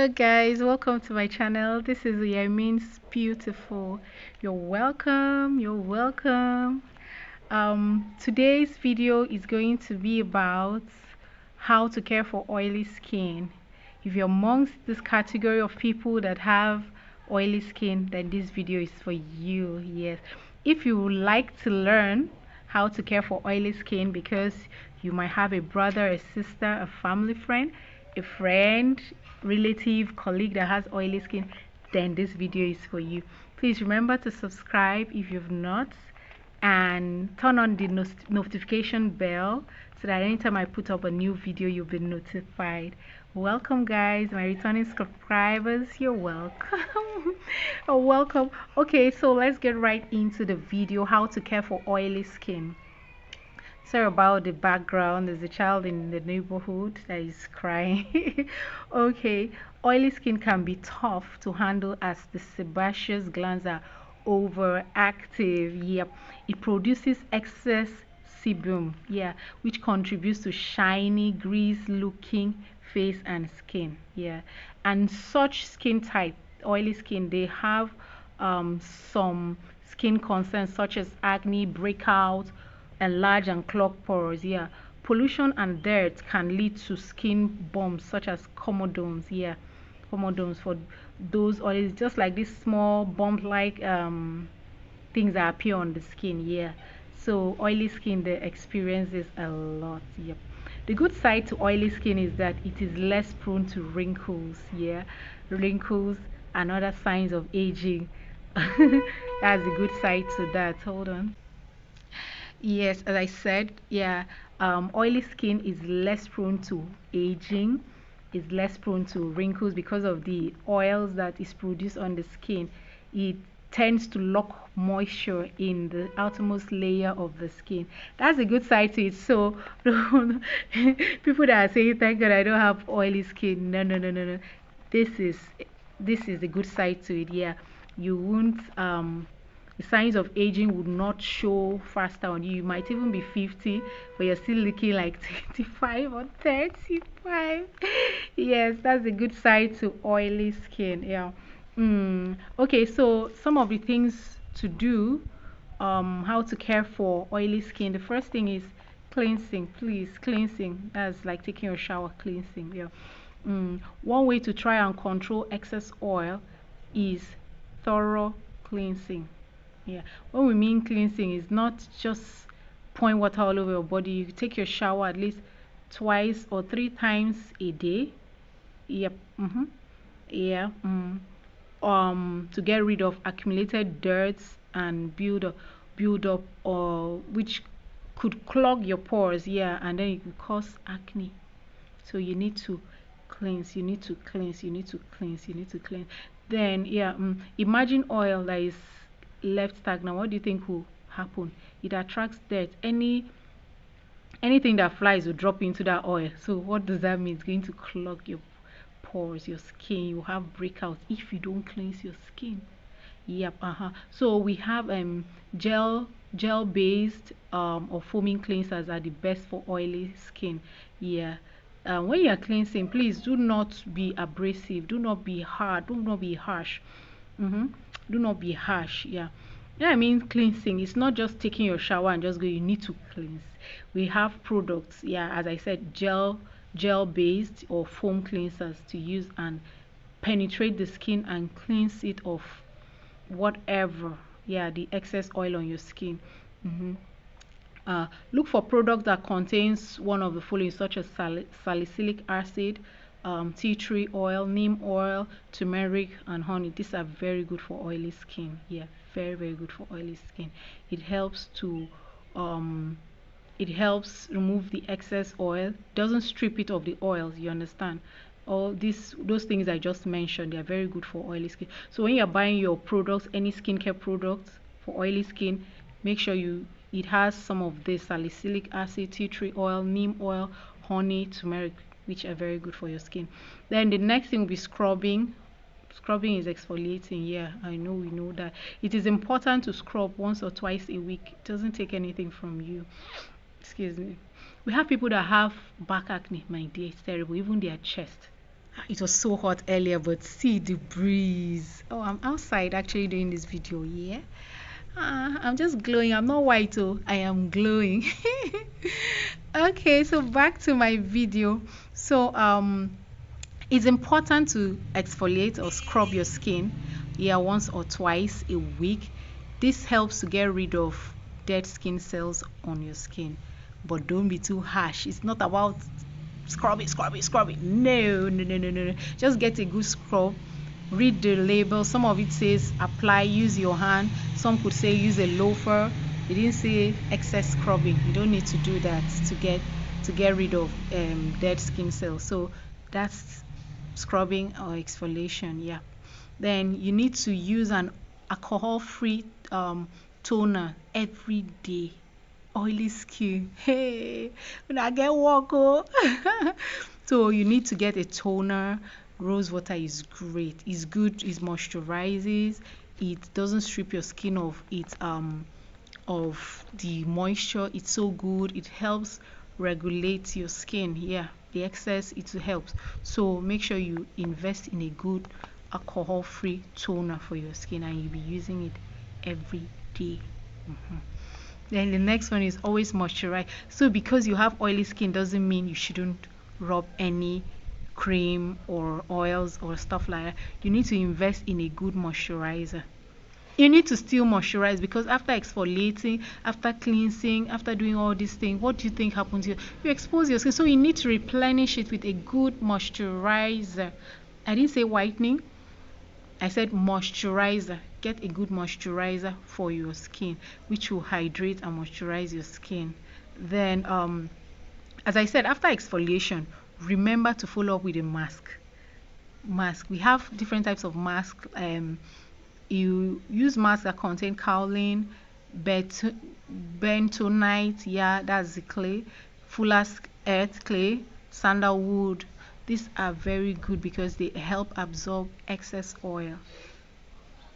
Hello guys, welcome to my channel. This is Yamin's Beautiful. You're welcome. Today's video is going to be about how to care for oily skin. If you're amongst this category of people that have oily skin, then this video is for you. Yes, if you would like to learn how to care for oily skin because you might have a brother, a sister, a family friend, a friend, relative, colleague that has oily skin, then this video is for you. Please remember to subscribe if you've not, and turn on the notification bell so that anytime I put up a new video you'll be notified. Welcome guys, my returning subscribers, you're welcome. Oh, welcome. Okay, so let's get right into the video, how to care for oily skin. Sorry about the background, there's a child in the neighborhood that is crying. Okay, oily skin can be tough to handle as the sebaceous glands are overactive. Yep, it produces excess sebum, yeah, which contributes to shiny, grease looking face and skin. Yeah, and such skin type, oily skin, they have some skin concerns such as acne, breakout, enlarge and clog pores. Yeah, pollution and dirt can lead to skin bumps such as comedones. Yeah, comedones for those, or it's just like this small bump like things that appear on the skin. Yeah, so oily skin, they experience this a lot. Yep, the good side to oily skin is that it is less prone to wrinkles. Yeah, wrinkles and other signs of aging. That's the good side to that. Hold on. Yes, as I said, yeah, oily skin is less prone to aging, is less prone to wrinkles because of the oils that is produced on the skin. It tends to lock moisture in the outermost layer of the skin. That's a good side to it. So people that are saying, "Thank God I don't have oily skin," no, no, no, no, no. This is this is the good side to it. Yeah, you won't the signs of aging would not show faster on you. You might even be 50, but you're still looking like 25 or 35. Yes, that's a good side to oily skin. Yeah. Okay, so some of the things to do, how to care for oily skin. The first thing is cleansing. Please, cleansing. That's like taking a shower, cleansing. Yeah. One way to try and control excess oil is thorough cleansing. Yeah, when we mean cleansing, is not just pouring water all over your body. You take your shower at least twice or three times a day. Yep. Yeah. To get rid of accumulated dirt and build up or which could clog your pores. Yeah, and then it could cause acne. So you need to cleanse, you need to cleanse, you need to cleanse, you need to cleanse. Then yeah, imagine oil that is left stagnant. What do you think will happen? It attracts dirt. Anything that flies will drop into that oil. So what does that mean? It's going to clog your pores, your skin. You have breakouts if you don't cleanse your skin. Yep. So we have gel based or foaming cleansers are the best for oily skin. Yeah. When you are cleansing, please do not be abrasive, do not be hard, do not be harsh. Do not be harsh. Yeah. Yeah, I mean cleansing, it's not just taking your shower and just go. You need to cleanse. We have products, yeah, as I said, gel based or foam cleansers to use and penetrate the skin and cleanse it of whatever, yeah, the excess oil on your skin. Look for products that contains one of the following, such as salicylic acid, tea tree oil, neem oil, turmeric, and honey. These are very good for oily skin. Yeah, very, very good for oily skin. It helps to um it helps remove the excess oil, doesn't strip it of the oils, you understand. All those things I just mentioned, they are very good for oily skin. So when you're buying your products, any skincare products for oily skin, make sure it has some of this: salicylic acid, tea tree oil, neem oil, honey, turmeric, which are very good for your skin. Then the next thing will be scrubbing. Scrubbing is exfoliating. Yeah, I know, we know that it is important to scrub once or twice a week. It doesn't take anything from you. Excuse me. We have people that have back acne, my dear, it's terrible, even their chest. It was so hot earlier, but see the breeze. Oh, I'm outside actually doing this video. Yeah, I'm just glowing. I'm not white, oh, I am glowing. Okay, so back to my video. So it's important to exfoliate or scrub your skin, yeah, once or twice a week. This helps to get rid of dead skin cells on your skin, but don't be too harsh. It's not about scrub it, scrub it, scrub it. No, no, no, no, no, no. Just get a good scrub. Read the label. Some of it says apply, use your hand. Some could say use a loafer. They didn't say excess scrubbing. You don't need to do that to get rid of dead skin cells. So that's scrubbing or exfoliation. Yeah. Then you need to use an alcohol-free toner every day. Oily skin, hey, when I get work, oh. So you need to get a toner. Rose water is great. It's good. It moisturizes. It doesn't strip your skin of the moisture. It's so good. It helps regulate your skin. Yeah, the excess, it helps. So make sure you invest in a good alcohol-free toner for your skin, and you'll be using it every day. Then the next one is always moisturize. So because you have oily skin doesn't mean you shouldn't rub any cream or oils or stuff like that. You need to invest in a good moisturizer. You need to still moisturize, because after exfoliating, after cleansing, after doing all these things, what do you think happens here? You expose your skin, so you need to replenish it with a good moisturizer. I didn't say whitening, I said moisturizer. Get a good moisturizer for your skin, which will hydrate and moisturize your skin. Then as I said, after exfoliation, remember to follow up with a mask. We have different types of masks. You use masks that contain kaolin, bentonite, yeah, that's the clay, fuller's earth clay, sandalwood. These are very good because they help absorb excess oil.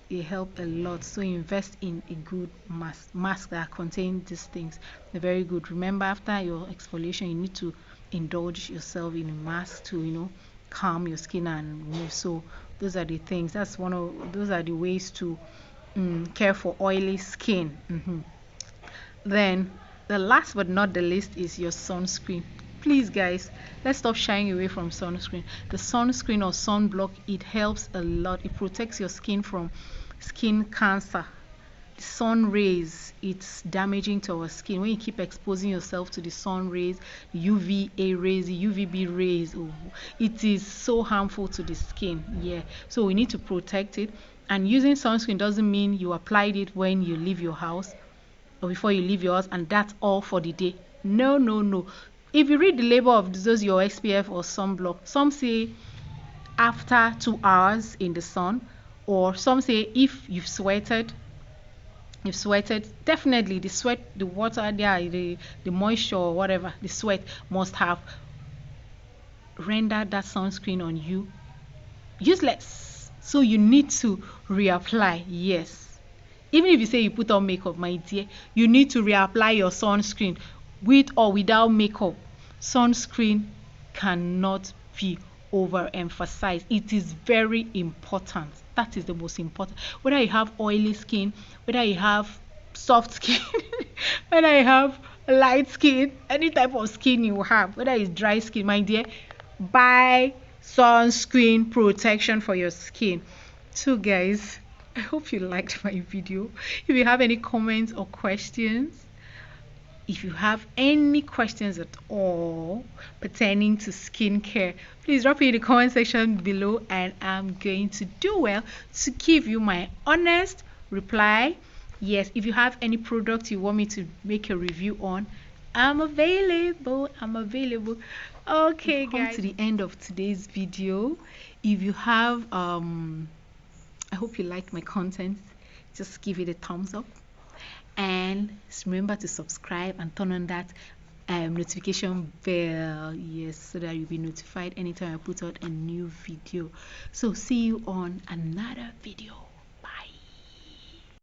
They help a lot. So invest in a good mask that contain these things. They're very good. Remember, after your exfoliation, you need to indulge yourself in a mask to calm your skin and remove. So those are the things. Those are the ways to care for oily skin. Then the last but not the least is your sunscreen. Please guys, let's stop shying away from sunscreen. The sunscreen or sunblock, it helps a lot. It protects your skin from skin cancer. The sun rays, it's damaging to our skin. When you keep exposing yourself to the sun rays, the UVA rays, the UVB rays, it is so harmful to the skin. Yeah, so we need to protect it. And using sunscreen doesn't mean you applied it when you leave your house or before you leave your house and that's all for the day. No, no, no. If you read the label of those your SPF or sunblock, some say after 2 hours in the sun, or some say if you've sweated, definitely the sweat, the water there, the moisture or whatever, the sweat must have rendered that sunscreen on you useless. So you need to reapply. Yes, even if you say you put on makeup, my dear, you need to reapply your sunscreen. With or without makeup, sunscreen cannot be overemphasized. It is very important. That is the most important. Whether you have oily skin, whether you have soft skin, whether you have light skin, any type of skin you have, whether it's dry skin, my dear, buy sunscreen protection for your skin. So guys, I hope you liked my video. If you have any comments or questions, if you have any questions at all pertaining to skincare, please drop it in the comment section below, and I'm going to do well to give you my honest reply. Yes, if you have any product you want me to make a review on, I'm available. Okay guys, come to the end of today's video. If you have I hope you liked my content. Just give it a thumbs up. And remember to subscribe and turn on that notification bell, yes, so that you'll be notified anytime I put out a new video. So see you on another video.